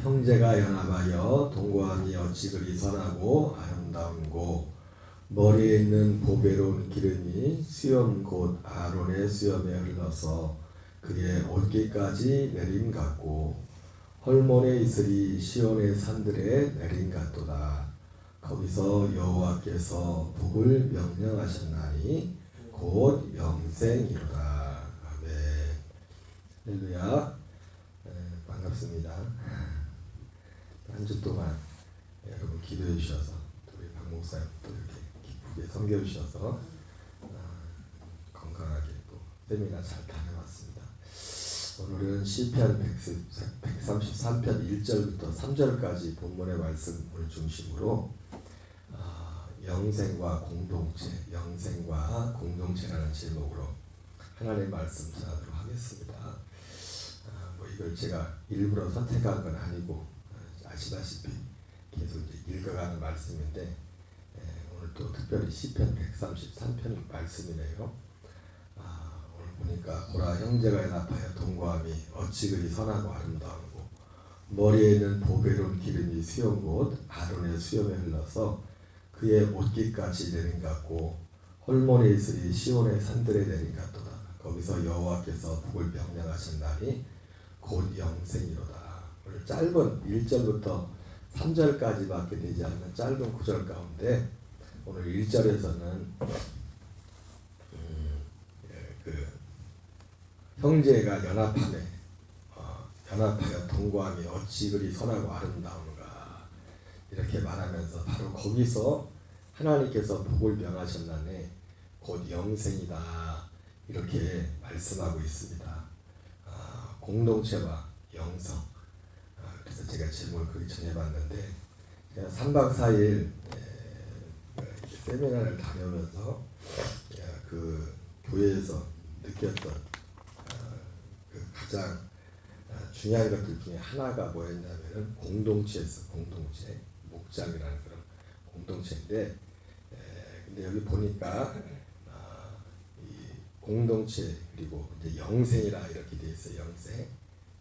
형제가 연합하여 동거함이 어찌 그리 선하고 아름다운고 머리에 있는 보배로운 기름이 수염 곧 아론의 수염에 흘러서 그의 옷깃까지 내림 같고 헐몬의 이슬이 시온의 산들에 내림 같도다. 거기서 여호와께서 복을 명령하셨나니 곧 영생이로다. 아멘. 할렐루야. 반갑습니다. 한 주 동안 여러분 기도해 주셔서 우리 박 목사님 또 이렇게 기쁘게 섬겨 주셔서 건강하게 또 세미나 잘 다녀왔습니다. 오늘은 시편 133편 1절부터 3절까지 본문의 말씀을 중심으로 영생과 공동체라는 제목으로 하나님의 말씀 전하도록 하겠습니다. 이걸 제가 일부러 선택한 건 아니고 아시다시피 계속 이제 읽어가는 말씀인데 오늘 또 특별히 시편 133편 말씀이네요. 오늘 보니까 보라 형제가 연합하여 동거함이 어찌 그리 선하고 아름다우고 머리에 있는 보배로운 기름이 수염 곧 아론의 수염에 흘러서 그의 옷깃같이 내린 같고 헐몬의 이슬이 시온의 산들에 내린 같도다. 거기서 여호와께서 복을 명령하셨나니 곧 영생이로다. 오늘 짧은 1절부터 3절까지밖에 되지 않는 짧은 구절 가운데 오늘 1절에서는 그 형제가 연합하여 동거함이 어찌 그리 선하고 아름다운가 이렇게 말하면서 바로 거기서 하나님께서 복을 명하셨나니 곧 영생이다 이렇게 말씀하고 있습니다. 공동체와 영성. 그래서 제가 제목을 그렇게 정해봤는데 제가 3박 4일 세미나를 다녀오면서 그 교회에서 느꼈던 그 가장 중요한 것들 중에 하나가 뭐였냐면은 공동체에서 공동체 목장이라는 그런 공동체인데 근데 여기 보니까 이 공동체 그리고 이제 영생이라 이렇게 돼 있어요.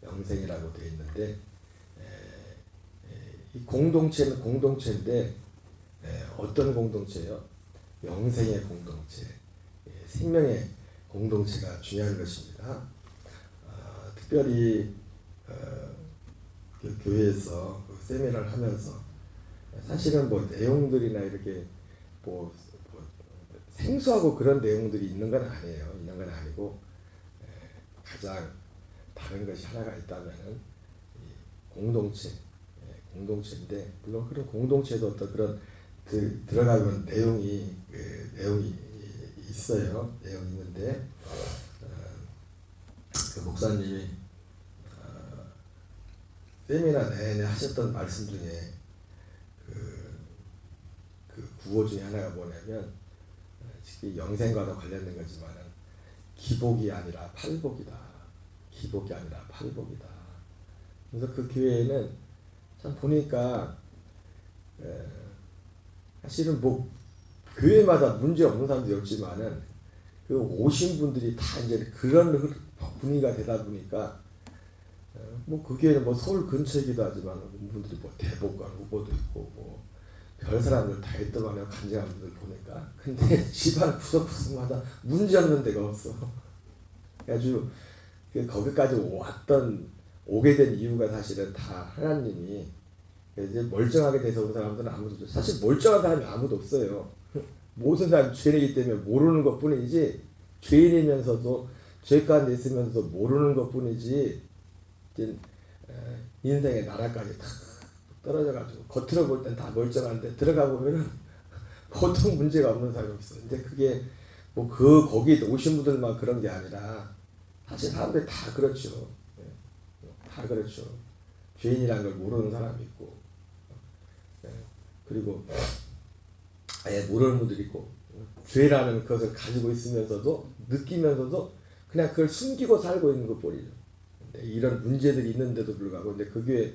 영생이라고 돼 있는데 이 공동체는 공동체인데 어떤 공동체요? 영생의 공동체, 생명의 공동체가 중요한 것입니다. 특별히 그 교회에서 그 세미나를 하면서 사실은 뭐 내용들이나 이렇게 뭐 생소하고 그런 내용들이 있는 건 아니에요. 있는 건 아니고 가장 다른 것이 하나가 있다면은 공동체인데 물론 그런 공동체도 어떤 그런 들어가면 내용이 있어요. 내용이 있는데 그 목사님이 세미나 내내 하셨던 말씀 중에 그 구호 중에 하나가 뭐냐면 영생과도 관련된 거지만은 기복이 아니라 팔복이다. 기복이 아니라 팔복이다. 그래서 그 교회에는 참 보니까 사실은 뭐 교회마다 문제 없는 사람도 없지만은 그 오신 분들이 다 이제 그런 분위기가 되다 보니까 뭐 그 교회는 뭐 서울 근처이기도 하지만 분들이 뭐 대법관 후보도 있고 뭐 별 사람들 다 있더만요. 간증한 분들 보니까. 근데 집안 구석구석마다 문제 없는 데가 없어. 아주 거기까지 오게 된 이유가 사실은 다 하나님이 이제 멀쩡하게 돼서 온 사람들은 아무도 없어요. 사실 멀쩡한 사람이 아무도 없어요. 모든 사람이 죄인이기 때문에 모르는 것뿐이지 죄인이면서도 죄 가운데 있으면서 모르는 것뿐이지 이제 인생의 나라까지 다 떨어져가지고 겉으로 볼 땐 다 멀쩡한데 들어가 보면은 보통 문제가 없는 사람이 없어요. 근데 그게 뭐 거기 오신 분들만 그런 게 아니라 사실 사람들이 다 그렇죠. 다 그렇죠. 죄인이라는 걸 모르는 사람이 있고 그리고 아예 모르는 분들이 있고 죄라는 것을 가지고 있으면서도 느끼면서도 그냥 그걸 숨기고 살고 있는 것뿐이죠. 이런 문제들이 있는데도 불구하고 근데 그게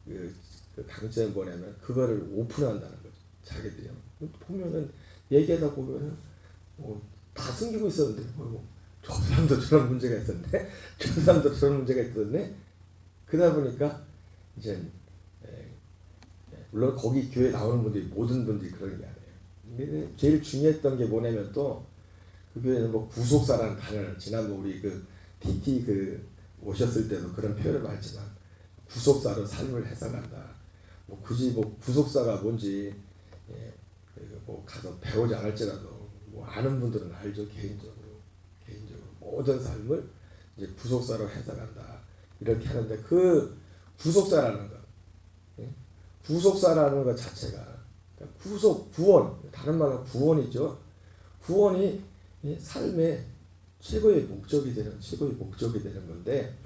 그 강점이 뭐냐면 그거를 오픈한다는 거죠. 자기들이요. 보면은 얘기하다 보면은 다 숨기고 있었는데 저 사람도 저런 문제가 있었네. 저 사람도 저런 문제가 있었네. 그러다 보니까 이제 물론 거기 교회 나오는 분들이 모든 분들이 그런 게 아니에요. 근데 제일 중요했던 게 뭐냐면 또 그 교회는 뭐 구속사라는 단어를 지난번 우리 그 TT 그 오셨을 때도 그런 표현을 많지만 구속사로 삶을 해석한다. 뭐 굳이 뭐 구속사가 뭔지 뭐 가서 배우지 않을지라도 뭐 아는 분들은 알죠. 개인적으로 모든 삶을 이제 구속사로 해석한다. 이렇게 하는데 그 구속사라는 것, 구속사라는 것 자체가 구속, 구원, 다른 말로 구원이죠. 구원이 삶의 최고의 목적이 되는 건데,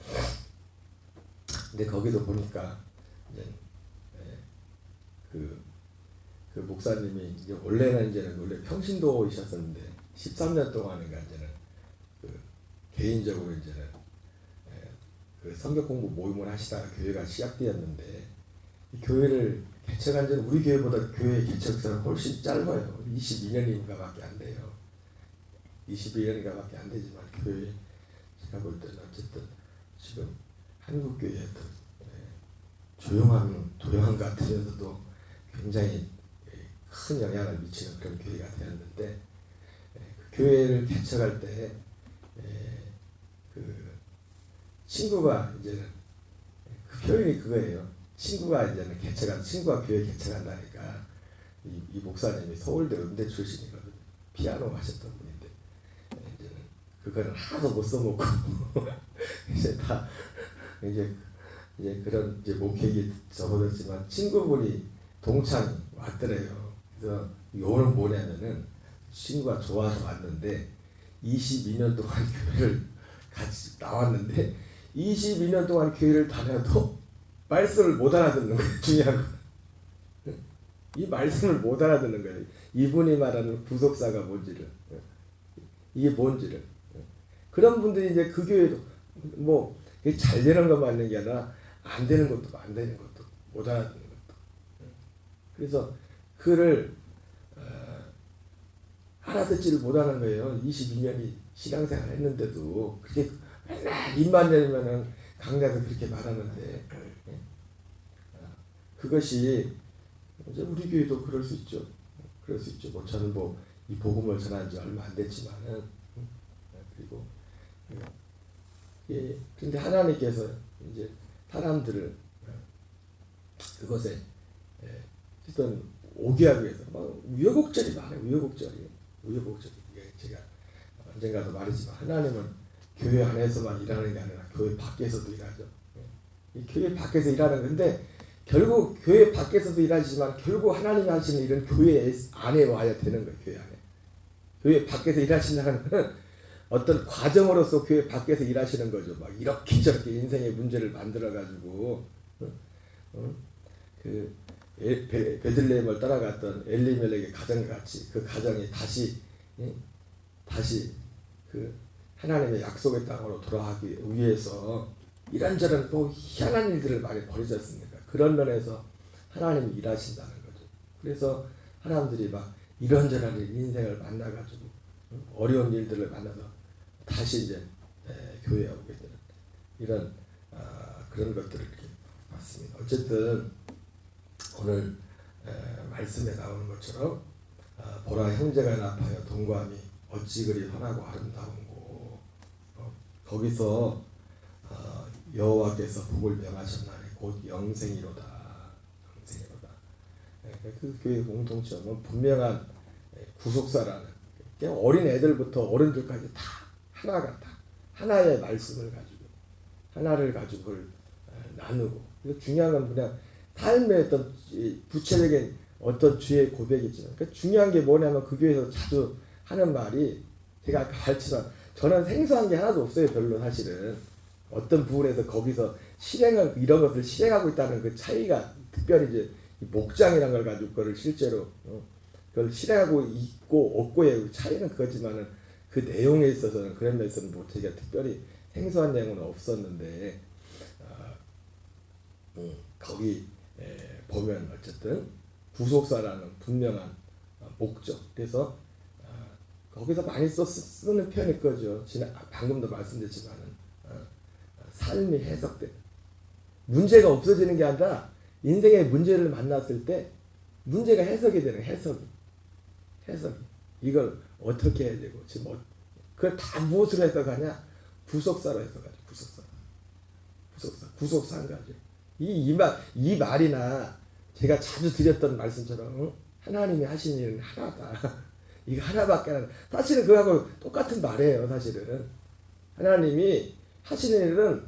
근데 거기도 보니까 이제 그 목사님이 이제 원래는 원래 평신도이셨었는데 13년 동안인가 이제는 그 개인적으로 이제는 그 성경 공부 모임을 하시다가 교회가 시작되었는데 이 교회를 개척한 지는 우리 교회보다 교회 개척사는 훨씬 짧아요. 22년인가밖에 안 돼요. 22년인가밖에 안 되지만 교회 제가 볼 때는 어쨌든 지금 한국 교회의 어떤 조용한 것 같으면서도 굉장히 큰 영향을 미치는 그런 교회가 되었는데 그 교회를 개척할 때 그 친구가 이제는 그 표현이 그거예요. 친구가 교회 개척한다니까 이 목사님이 서울대 음대 출신이거든요. 피아노 하셨던 분인데 이제는 그거는 하나도 못 써먹고 이제 다 이제 그런 이제 목회기 접어들었지만 친구분이 동창이 왔더래요. 그래서 요는 뭐냐면은 친구가 좋아서 왔는데 22년 동안 교회를 같이 나왔는데 22년 동안 교회를 다녀도 말씀을 못 알아듣는 거예요. 중요한 거. 이 말씀을 못 알아듣는 거예요. 이분이 말하는 구속사가 뭔지를, 이게 뭔지를. 그런 분들이 이제 그 교회도 뭐 잘 되는 것만 있는 게 아니라 안 되는 것도 못 알아듣는 것도. 그래서 그를 알아듣지를 못하는 거예요. 22년이 신앙생활 했는데도 그렇게 맨날 입만 열면은 강좌에서 그렇게 말하는데 그것이 이제 우리 교회도 그럴 수 있죠. 뭐 저는 뭐 이 복음을 전한 지 얼마 안 됐지만은 그리고 근데 하나님께서 이제 사람들을 그것에 어떤 오게 하기 위해서 우여곡절이 많아요. 우여곡절이 제가 언젠가도 말했지만 하나님은 교회 안에서만 일하는 게 아니라 교회 밖에서도 일하죠. 이 교회 밖에서 일하는 건데 결국 교회 밖에서도 일하지만 결국 하나님이 하시는 일은 교회 안에 와야 되는 거예요. 교회 안에. 교회 밖에서 일하신다는 것은 어떤 과정으로서 교회 밖에서 일하시는 거죠. 막 이렇게 저렇게 인생의 문제를 만들어 가지고 그 베들레헴을 따라갔던 엘리멜렉의 가정같이 그 가정이 다시 그 하나님의 약속의 땅으로 돌아가기 위해서 이런저런 또 희한한 일들을 많이 벌이졌습니까? 그런 면에서 하나님이 일하신다는 거죠. 그래서 사람들이 막 이런저런 인생을 만나가지고 어려운 일들을 만나서 다시 이제 교회에 오게 되는 이런 그런 것들을 이렇게 봤습니다. 어쨌든 오늘 말씀에 나오는 것처럼 보라 형제가 나파여 동거함이 어찌 그리 선하고 아름다운고 거기서 여호와께서 복을 명하셨나니 곧 영생이로다. 그 교회 공동체는 분명한 구속사라는 어린 애들부터 어른들까지 다 하나가 다 하나의 말씀을 가지고 하나를 가지고 그걸 나누고 중요한 건 그냥 삶의 어떤 구체적인 어떤 주의 고백이지만 중요한 게 뭐냐면 그 교회에서 자주 하는 말이 제가 아까 말했지만 저는 생소한 게 하나도 없어요. 별로 사실은 어떤 부분에서 거기서 실행을 이런 것을 실행하고 있다는 그 차이가 특별히 이제 목장이라는 걸 가지고 그걸 실제로 그걸 실행하고 있고 없고의 차이는 그거지만은 그 내용에 있어서는 그런 면에서는 뭐 제가 특별히 생소한 내용은 없었는데 거기 보면 어쨌든 구속사라는 분명한 목적 그래서 거기서 많이 쓰는 표현이 그거죠. 방금도 말씀드렸지만은 삶이 해석된 문제가 없어지는 게 아니라 인생의 문제를 만났을 때 문제가 해석이 되는 해석이 이걸 어떻게 해야 되고 지금 그걸 다 무엇으로 해석하냐? 구속사로 해석하죠. 구속사 한 가지. 이 말이나 제가 자주 드렸던 말씀처럼 하나님이 하신 일은 하나다. 이거 하나밖에 안. 사실은 그거하고 똑같은 말이에요. 사실은 하나님이 하시는 일은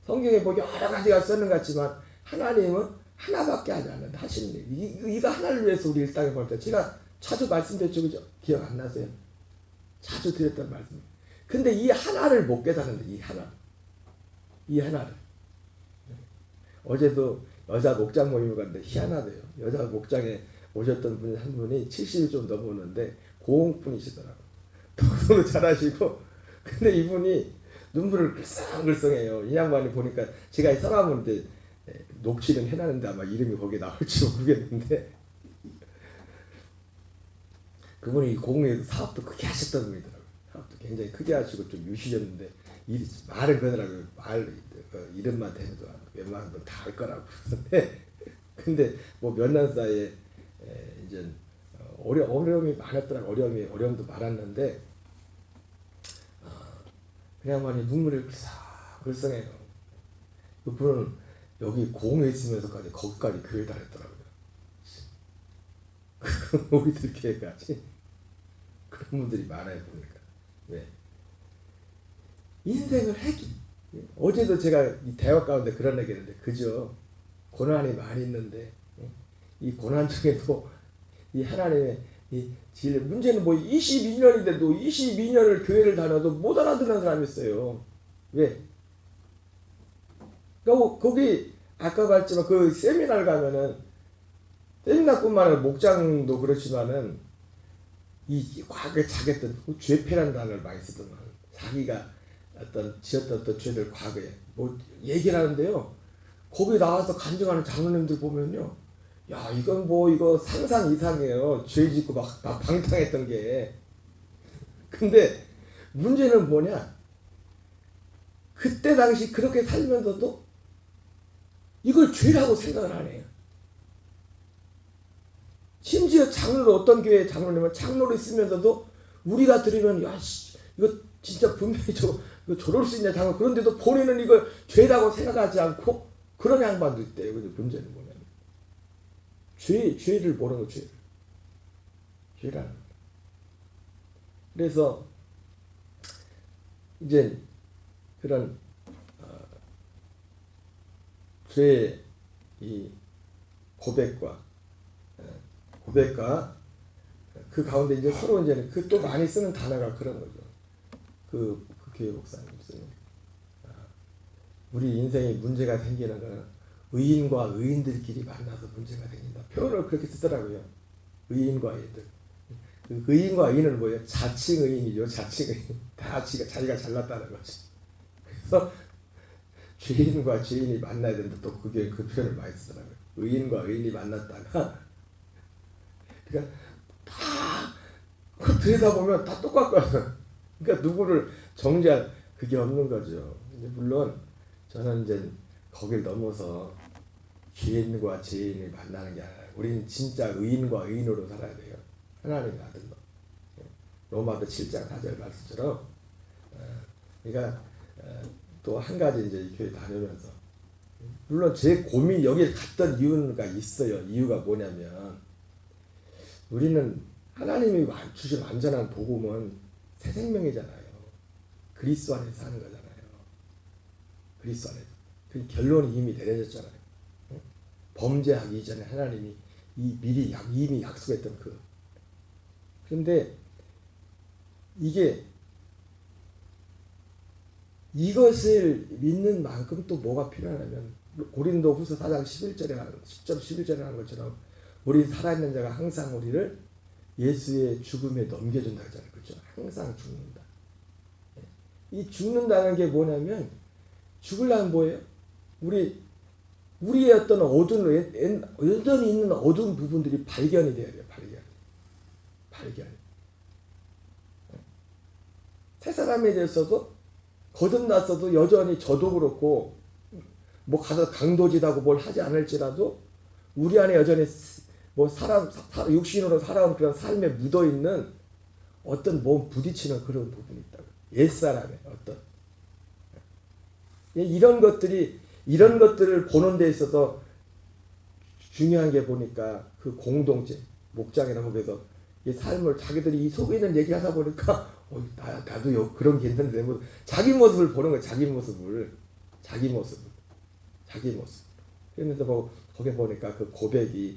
성경에 보기 여러 가지가 쓰는 것 같지만 하나님은 하나밖에 하지 않는다. 하시는 일. 이거 하나를 위해서 우리 일당에 볼 때 제가 자주 말씀드렸죠. 그죠? 기억 안 나세요? 자주 드렸던 말씀. 근데 이 하나를 못 깨닫는데 이 하나를. 어제도 여자 목장 모임을 갔는데 희한하대요. 여자 목장에 오셨던 분 한 분이 70이 좀 넘었는데 고흥분이시더라고요. 독서도 잘하시고 근데 이분이 눈물을 글썽글썽해요. 이 양반이 보니까 제가 성함은 이제 녹취는 해놨는데 아마 이름이 거기에 나올지 모르겠는데 그분이 고흥에서 사업도 크게 하셨던 분이더라고요. 사업도 굉장히 크게 하시고 좀 유시셨는데 말은 그러더라고요. 이름만 대도 웬만한 건 다 알 거라고 근데 뭐 몇 년 사이에 이제 어려움이 많았더라고. 어려움도 많았는데 그냥 말이 눈물이 글썽해요. 그분은 여기 고흥에 있으면서까지 거기까지 교회 다녔더라고요. 우리들 교회까지 그런 분들이 많아요. 보니까 왜 인생을 어제도 제가 이 대화 가운데 그런 얘기 했는데 그죠? 고난이 많이 있는데 이 고난 중에도 이 하나님의 이 진리 문제는 뭐 22년인데도 22년을 교회를 다녀도 못 알아듣는 사람이 있어요. 왜? 그러니까 거기 아까 봤지만 그 세미나를 가면은 세미나뿐만 아니라 목장도 그렇지만은 이 과거에 자기했던 죄패라는 단어를 많이 쓰더만 자기가 지었던 어떤 죄를 과거에 뭐 얘기를 하는데요. 거기 나와서 간증하는 장로님들 보면요. 야, 이건 뭐 이거 상상 이상이에요. 죄 짓고 막 방탕했던 게. 근데 문제는 뭐냐? 그때 당시 그렇게 살면서도 이걸 죄라고 생각을 안 해요. 심지어 장로로 어떤 교회 장로님은 장로로 있으면서도 우리가 들으면 야, 이거 진짜 분명히 이거 저럴 수 있냐 장로. 그런데도 본인은 이걸 죄라고 생각하지 않고 그런 양반도 있대요. 근데 문제는 뭐냐면 죄를 모르는 거 죄라는 거. 그래서 이제 그런 죄의 이 고백과 그 가운데 이제 서로 이제 그 또 많이 쓰는 단어가 그런 거죠. 그 교회 목사님 쓰는 우리 인생에 문제가 생기는 거는 의인과 의인들끼리 만나서 문제가 생긴다. 표현을 그렇게 쓰더라고요. 의인과 의인들. 그 의인과 의인은 뭐예요? 자칭 의인이죠. 자칭 의인. 다 자기가 잘났다는 거죠. 그래서 죄인과 죄인이 만나야 된다. 또 그게 그 표현을 많이 쓰더라고요. 의인과 의인이 만났다가 그러니까 다 들여다보면 다 똑같거든. 그러니까 누구를 정죄할 그게 없는 거죠. 물론 저는 이제 거길 넘어서 죄인과 죄인이 만나는 게 아니라 우리는 진짜 의인과 의인으로 살아야 돼요. 하나님의 아들로. 로마서 7장 4절 말씀처럼. 그러니까 또 한 가지 이제 교회 다니면서 물론 제 고민 여기 갔던 이유가 있어요. 이유가 뭐냐면 우리는 하나님이 주신 완전한 복음은 새 생명이잖아요. 그리스도 안에서 사는 거잖아요. 그리스도 안에서. 그 결론이 이미 내려졌잖아요. 범죄하기 이전에 하나님이 미리 이미 약속했던 그. 그런데 이것을 믿는 만큼 또 뭐가 필요하냐면 고린도후서 4장 10절 11절에 하는 것처럼 우리 살아있는 자가 항상 우리를 예수의 죽음에 넘겨준다 하잖아요. 그렇죠? 항상 죽는다. 이 죽는다는 게 뭐냐면 죽으려면 뭐예요? 우리의 어떤 여전히 있는 어두운 부분들이 발견이 돼야 돼요. 발견. 새 사람에 대해서도 거듭났어도 여전히 저도 그렇고 뭐 가서 강도짓하고 뭘 하지 않을지라도 우리 안에 여전히 뭐 육신으로 살아온 그런 삶에 묻어 있는 어떤 몸 부딪히는 그런 부분이 있다고. 옛사람의 어떤 이런 것들을 보는 데 있어서 중요한 게 보니까 그 공동체 목장이나 거기서 이 삶을 자기들이 이 속에 있는 얘기하다 보니까 나도 그런 게 있는데 뭐 자기 모습을 보는 거야. 자기 모습. 그러면서 뭐 거기 보니까 그 고백에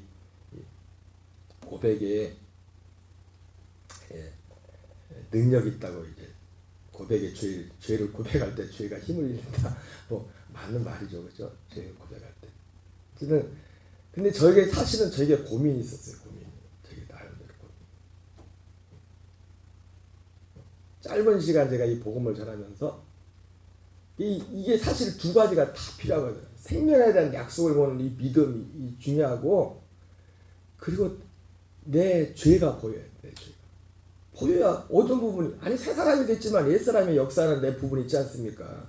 능력이 있다고 이제 고백의 죄를 고백할 때 죄가 힘을 잃는다. 뭐 맞는 말이죠, 그렇죠? 죄를 고백할 때. 근데 사실은 고민이 있었어요. 저게 나름대로 고민. 짧은 시간 제가 이 복음을 전하면서 이게 사실 두 가지가 다 필요하거든요. 생명에 대한 약속을 보는 이 믿음이 중요하고, 그리고 내 죄가 보여야 돼. 내 죄가 보여야 어떤 부분이, 아니 새 사람이 됐지만 옛 사람의 역사는 내 부분이 있지 않습니까?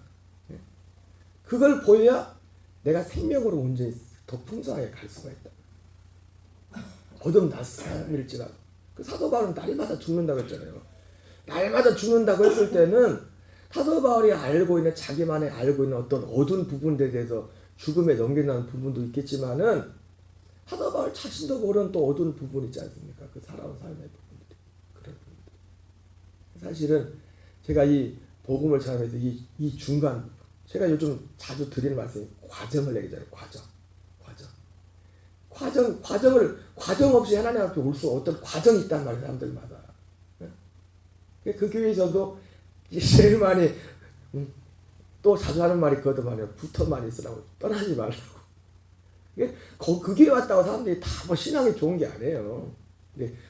그걸 보여야 내가 생명으로 온전히 더 풍성하게 갈 수가 있다. 거듭났 사람일지라도. 그 사도 바울은 날마다 죽는다고 했잖아요. 날마다 죽는다고 했을 때는 사도 바울이 자기만의 알고 있는 어떤 어두운 부분들에 대해서 죽음에 넘겨나는 부분도 있겠지만은 사도 바울 자신도 모르는 또 어두운 부분이 있지 않습니까? 그 살아온 삶의 부분들이. 그런 부분들. 사실은 제가 이 복음을 전하면서 이 중간 부분, 제가 요즘 자주 드리는 말씀이 과정을 얘기하잖아요. 과정 없이 하나님 앞에 올 수 어떤 과정이 있단 말이에요. 사람들마다. 그 교회에서도 제일 많이 또 자주 하는 말이 그것도 말이에요. 붙어만 있으라고, 떠나지 말라고. 그 교회 왔다고 사람들이 다 뭐 신앙이 좋은 게 아니에요.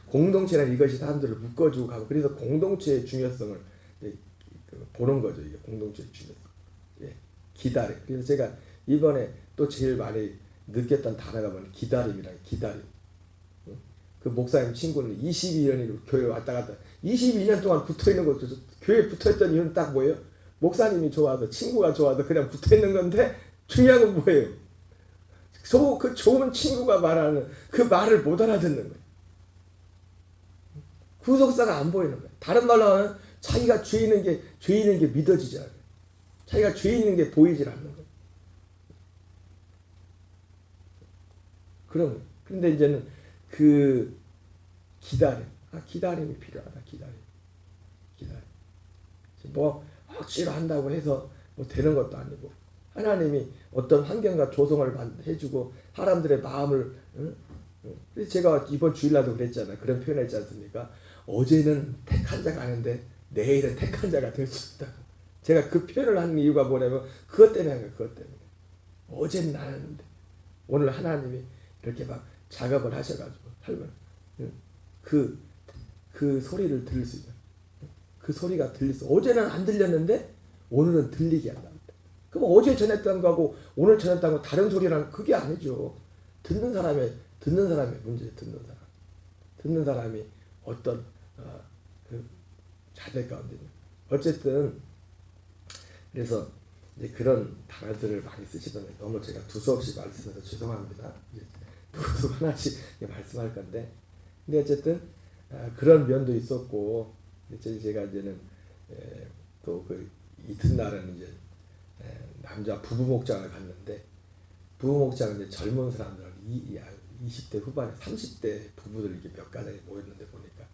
공동체는 이것이 사람들을 묶어주고 가고, 그래서 공동체의 중요성을 보는 거죠. 이게 공동체의 중요성. 기다림. 그래서 제가 이번에 또 제일 많이 느꼈던 단어가 뭐냐, 기다림이라. 기다림. 그 목사님 친구는 22년이 교회 왔다 갔다 22년 동안 붙어있는 것도, 교회에 붙어있던 이유는 딱 뭐예요? 목사님이 좋아서, 친구가 좋아서 그냥 붙어있는 건데, 중요한 건 뭐예요? 그 좋은 친구가 말하는 그 말을 못 알아듣는 거예요. 구속사가 안 보이는 거예요. 다른 말로 하면 자기가 죄 있는 게 믿어지지 않아요. 자기가 죄 있는 게 보이질 않는 거예요. 그런데 이제는 그 기다림이 필요하다. 기다림. 뭐 억지로 한다고 해서 뭐 되는 것도 아니고, 하나님이 어떤 환경과 조성을 해주고 사람들의 마음을, 그래서 제가 이번 주일날도 그랬잖아요. 그런 표현했지 않습니까? 어제는 택한 자가 아닌데 내일은 택한 자가 될 수 있다. 제가 그 표현을 하는 이유가 뭐냐면 그것 때문에 한 거예요. 그것 때문에. 어제는 나였는데 오늘 하나님이 이렇게 막 작업을 하셔가지고 삶을, 그 소리를 들을 수 있는, 그 소리가 어제는 안 들렸는데 오늘은 들리게 한다. 그럼 어제 전했던 거하고 오늘 전했던 거 다른 소리라는, 그게 아니죠. 듣는 사람의 문제. 듣는 사람이 어떤 그 자들 가운데 어쨌든, 그래서 이제 그런 단어들을 많이 쓰시던데 너무 제가 두서없이 말씀해서 죄송합니다. 또 하나씩 말씀할 건데, 근데 어쨌든 그런 면도 있었고, 제가 이제는 또 그 이튿날은 이제 남자 부부 목장을 갔는데, 부부 목장은 이제 젊은 사람들 20대 후반에 30대 부부들 이렇게 몇 가정이 모였는데 보니까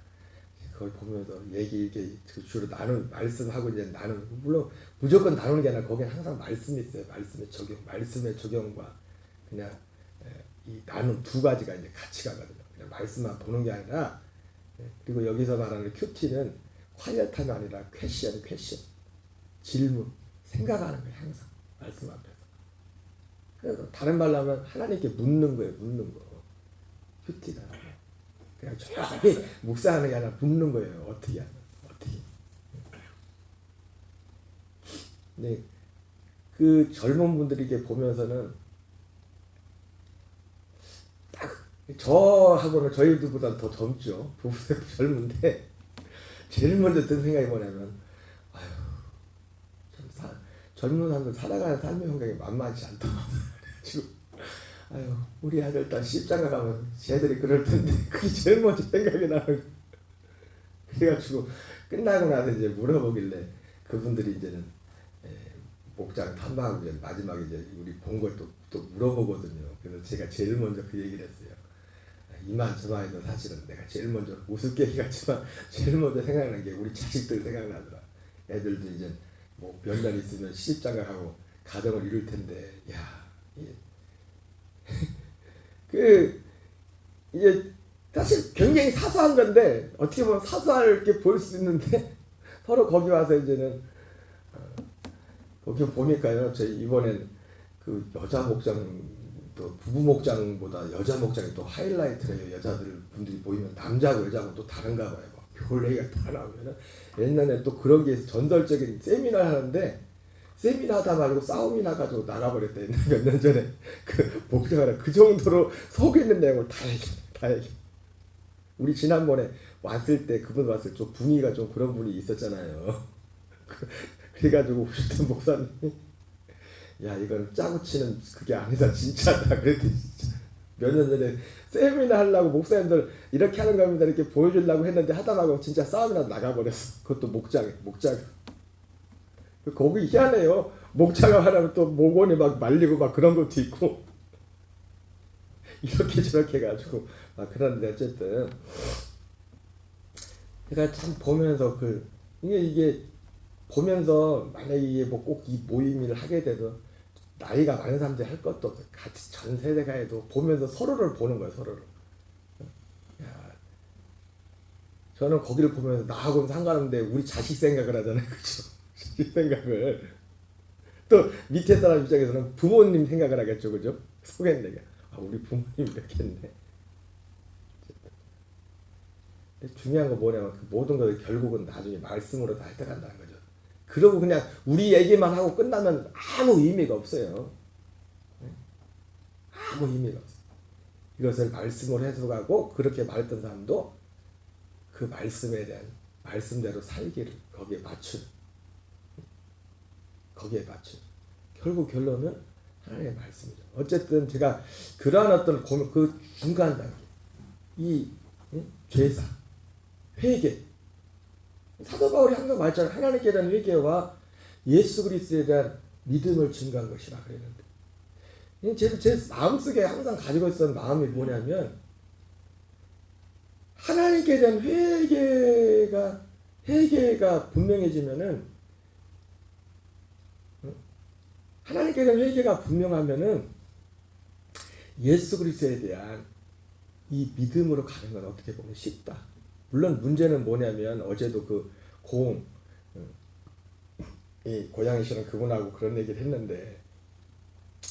그걸 보면서 이렇게 주로 말씀하고 이제 물론 무조건 나누는 게 아니라 거기는 항상 말씀이 있어요. 말씀의 적용과 그냥 이 나눔 두 가지가 이제 같이 가거든요. 그냥 말씀만 보는 게 아니라, 그리고 여기서 말하는 큐티는 콰이어타임이 아니라 퀘션, 질문, 생각하는 거예요. 항상 말씀 앞에서. 그래서 다른 말로 하면 하나님께 묻는 거예요. 큐티다. 그냥 조용히 묵상하는 게 아니라 묻는 거예요. 어떻게. 네, 그 젊은 분들이 이렇게 보면서는 딱 저하고는 저희들보다 더 젊죠. 부부들 젊은데 제일 먼저 든 생각이 뭐냐면, 젊은 사람들 살아가는 삶의 환경이 만만치 않더라고요. 지금 아유 우리 아들 딸 십장가 가면 쟤들이 그럴 텐데 그게 제일 먼저 생각이 나는 거예요. 그래가지고 끝나고 나서 이제 물어보길래 그분들이 이제는 목장 탐방하고 이제 마지막에 이제 우리 본 걸 또 물어보거든요. 그래서 제가 제일 먼저 그 얘기를 했어요. 이만저만해도 사실은 내가 제일 먼저 우습게 얘기하지만 제일 먼저 생각나는 게 우리 자식들 생각나더라. 애들도 이제 뭐 몇 년 있으면 시집장가하고 가정을 이룰 텐데, 야, 그 이제 사실 굉장히 사소한 건데 어떻게 보면 사소하게 보일 수 있는데 서로 거기 와서 이제는 거기 보니까요. 저희 이번엔 그 여자 목장 또 부부 목장보다 여자 목장이 또 하이라이트래요. 여자들 분들이 보이면 남자고 여자고 또 다른가 봐요. 별 얘기가 다 나오면은 옛날에 또 그런 게 전설적인 세미나 하는데 세미나 하다 말고 싸움이나 가지고 나가버렸다. 옛날 몇 년 전에 그 목장하라 그 정도로 속에 있는 내용을 다 얘기. 우리 지난번에 왔을 때 그분 왔을 때 좀 분위기가 좀 그런 분이 있었잖아요. 그래가지고 오셨던 목사님이 야 이건 짜고 치는 그게 아니다 진짜다 그랬더니 진짜 몇 년 전에 세미나 하려고 목사님들 이렇게 하는 겁니다 이렇게 보여주려고 했는데 하다 말고 진짜 싸움이나 나가버렸어. 그것도 목장 거기 희한해요. 목장을 하려면 또 목원이 막 말리고 막 그런 것도 있고 이렇게 저렇게 해가지고 막 그런데 어쨌든 제가 참 보면서 이게 보면서 만약에 이게 뭐 꼭 이 모임을 하게 돼도 나이가 많은 사람들이 할 것도 없어. 같이 전 세대가 해도 보면서 서로를 보는 거야. 서로를. 야, 저는 거기를 보면서 나하고는 상관없는데 우리 자식 생각을 하잖아요. 그죠? 자식 생각을. 또 밑에 사람 입장에서는 부모님 생각을 하겠죠. 그죠? 속했네. 우리 부모님 이렇게 했네. 근데 중요한 거 뭐냐면 그 모든 것을 결국은 나중에 말씀으로 다 획득한다는 거죠. 그러고 그냥 우리 얘기만 하고 끝나면 아무 의미가 없어요. 아무 의미가 없어요. 이것을 말씀으로 해석하고 그렇게 말했던 사람도 그 말씀에 대한 말씀대로 살기를 거기에 맞춘. 결국 결론은 하나님의 말씀이죠. 어쨌든 제가 그러한 어떤 그 중간 단계, 이 죄사, 회개. 사도 바울이 항상 말했잖아요. 하나님께 대한 회개와 예수 그리스도에 대한 믿음을 증거한 것이라 그랬는데 제 마음속에 항상 가지고 있었던 마음이 뭐냐면 하나님께 대한 회개가 분명해지면은 하나님께 대한 회개가 분명하면은 예수 그리스도에 대한 이 믿음으로 가는 건 어떻게 보면 쉽다. 물론 문제는 뭐냐면 어제도 이 고양이 씨는 그분하고 그런 얘기를 했는데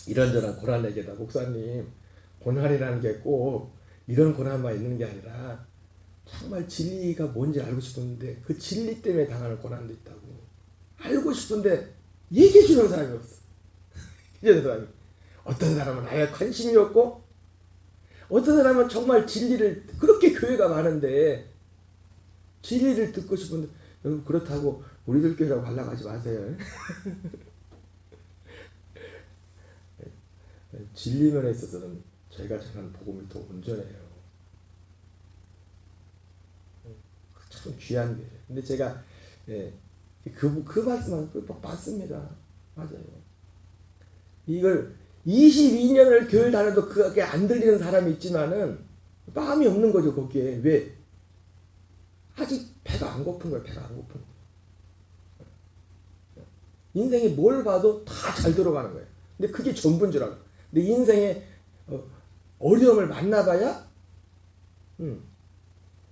이런저런 고난 얘기다. 목사님 고난이라는 게 꼭 이런 고난만 있는 게 아니라 정말 진리가 뭔지 알고 싶었는데 그 진리 때문에 당하는 고난도 있다고. 알고 싶은데 얘기해 주는 사람이 없어. 이런 사람이. 어떤 사람은 아예 관심이 없고 어떤 사람은 정말 진리를 그렇게 교회가 많은데 진리를 듣고 싶은데 여러분 그렇다고 우리들 교회라고 하려고 하지 마세요. 진리 면에 있어서는 저희가 전하는 복음이 더 온전해요. 참 귀한 거예요. 근데 제가 그 말씀은 맞습니다. 맞아요. 이걸 22년을 교회 다녀도 그게 안 들리는 사람이 있지만은 마음이 없는 거죠. 거기에 왜? 아직 배가 안 고픈 거예요. 배가 안 고픈 거예요. 인생에 뭘 봐도 다 잘 들어가는 거예요. 근데 그게 전부인 줄 알아요. 근데 인생에 어려움을 만나봐야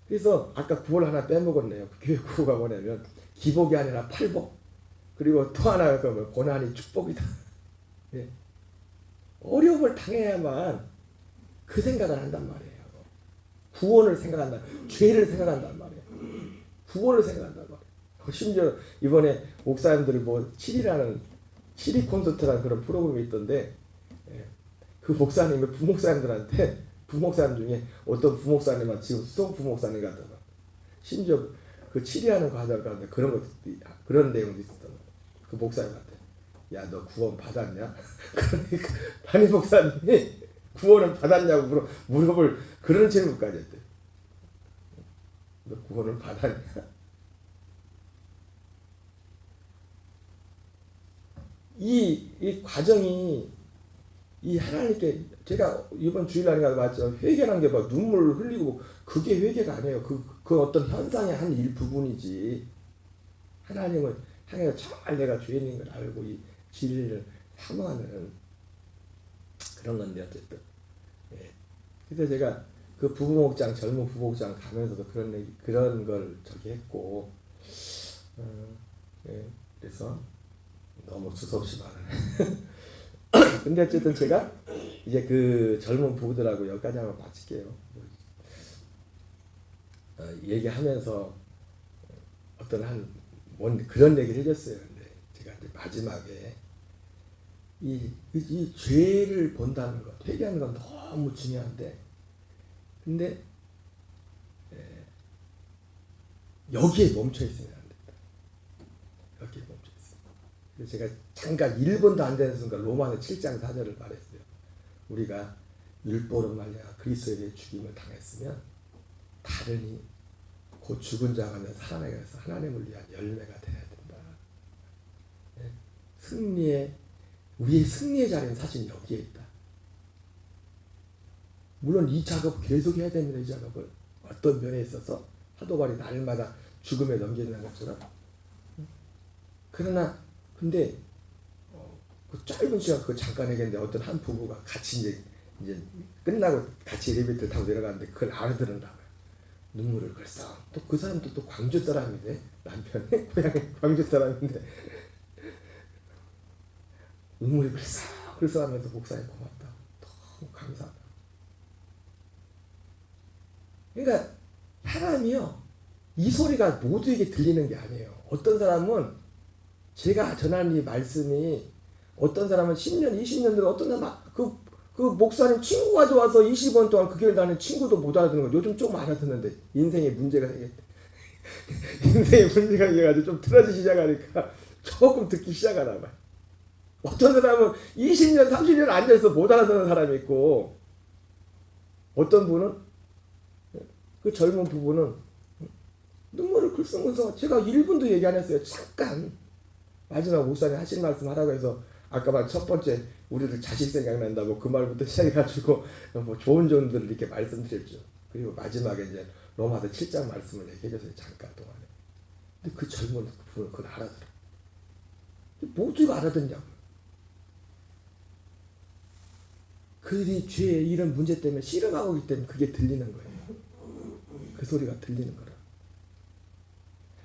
그래서 아까 구호를 하나 빼먹었네요. 교회 구호가 뭐냐면 기복이 아니라 팔복. 그리고 또 하나가 뭐 고난이 축복이다. 네. 어려움을 당해야만 그 생각을 한단 말이에요. 구원을 생각한다. 죄를 생각한단 말이에요. 구원을 생각한단 말이에요. 심지어 이번에 목사님들이 뭐 7이라는 7이 콘서트라는 그런 프로그램이 있던데 그 목사님의 부목사님들한테 부목사님 중에 어떤 부목사님은 지금 수송 부목사님 같다가 심지어 그 7이 하는 과정 가운데 그런 내용도 있었던 거예요. 그 목사님한테 야, 너 구원 받았냐? 그러니까 담임 목사님이 구원을 받았냐고 물어볼 그런 질문까지 했대. 너 구원을 받았냐? 이 과정이 이 하나님께 제가 이번 주일날에 가서 봤죠. 회개라는 게 막 눈물 흘리고 그게 회개가 아니에요. 그 어떤 현상의 한 일부분이지. 하나님을 향해서 정말 내가 죄인인 걸 알고 이 진리를 사모하는 그런 건데 어쨌든. 예. 그래서 제가 그 부부목장 젊은 부부목장 가면서도 그런 걸 저기 했고, 예. 그래서 너무 수없이 많은. 근데 어쨌든 제가 이제 그 젊은 부부들하고 여기까지 한번 마칠게요. 얘기하면서 어떤 그런 얘기를 해줬어요. 근데 제가 이제 마지막에 이 죄를 본다는 것, 회개하는 건 너무 중요한데, 근데 여기에 멈춰 있으면 안 된다. 여기에 멈춰 있어요. 그래서 제가 잠깐 1분도 안 되는 순간 로마서 7장 4절을 말했어요. 우리가 율법으로 말미암아 그리스도에게 죽임을 당했으면 다르니 곧 죽은 자가 살아나서 하나님을 위한 열매가 되어야 된다. 우리의 승리의 자리는 사실 여기에 있다. 물론 이 작업 계속 해야 됩니다. 이 작업을 어떤 면에 있어서 사도바울이 날마다 죽음에 넘기는 것처럼. 그러나 근데 그 짧은 시간 그 잠깐 얘기했는데 어떤 한 부부가 같이 이제 끝나고 같이 엘리베이터를 타고 내려가는데 그걸 알아들은다. 눈물을 글썽. 또 그 사람도 또 광주 사람인데 남편이 고향이 광주 사람인데 눈물이 글썽하면서 목사님 고맙다. 너무 감사하다. 그러니까 사람이요 이 소리가 모두에게 들리는 게 아니에요. 어떤 사람은 제가 전하는 이 말씀이 어떤 사람은 10년, 20년 전 어떤 사람은 그 목사님 친구가 좋아서 20원 동안 그 교회를 다니는 친구도 못 알아듣는 거. 요즘 조금 알아듣는데 인생에 문제가 생겼대. 인생에 문제가 생겨가지고 좀 틀어지기 시작하니까 조금 듣기 시작하나 봐요. 어떤 사람은 20년, 30년 앉아서 못 알아듣는 사람이 있고, 어떤 분은 그 젊은 부부는 눈물을 글썽면서 제가 1분도 얘기 안 했어요. 잠깐 마지막 목사님 하신 말씀 하라고 해서 아까 말 첫 번째 우리들 자식 생각난다고 그 말부터 시작해가지고 뭐 좋은 점들을 이렇게 말씀드렸죠. 그리고 마지막에 이제 로마서 7장 말씀을 얘기해줘서 잠깐 동안에. 근데 그 젊은 분은 그걸 알아들어. 모두가 알아듣냐고요. 그들이 죄에 이런 문제 때문에 씨름하고 있기 때문에 그게 들리는 거예요. 그 소리가 들리는 거라.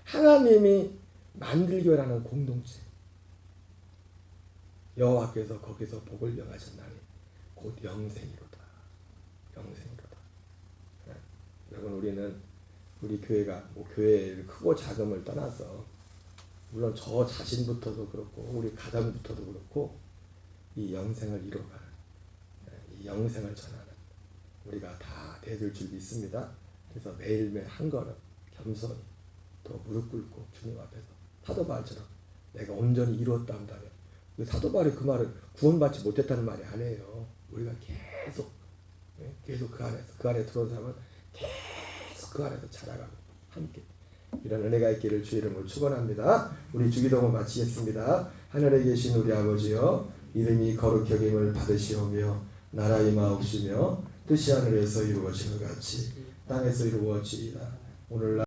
하나님이 만들교라는 공동체. 여호와께서 거기서 복을 명하셨나니 곧 영생이로다. 영생이로다. 네. 여러분 우리 교회가 뭐 교회를 크고 작음을 떠나서 물론 저 자신부터도 그렇고 우리 가정부터도 그렇고 이 영생을 이뤄가는 이 영생을 전하는 우리가 다 되될 줄 믿습니다. 그래서 매일매일 한 걸음 겸손히 또 무릎 꿇고 주님 앞에서 사도바울처럼 내가 온전히 이루었다 한다면 사도바울이 그 말은 구원받지 못했다는 말이 아니에요. 우리가 계속 그 안에 들어온 사람은 계속 그 안에서 자라가고 함께 이런 은혜가 있기를 주의 이름으로 축원합니다. 우리 주기도문 마치겠습니다. 하늘에 계신 우리 아버지여 이름이 거룩히 여김을 받으시오며 나라의 마옵시며 뜻이 하늘에서 이루어지는 같이 땅에서 이루어지이다. 오늘날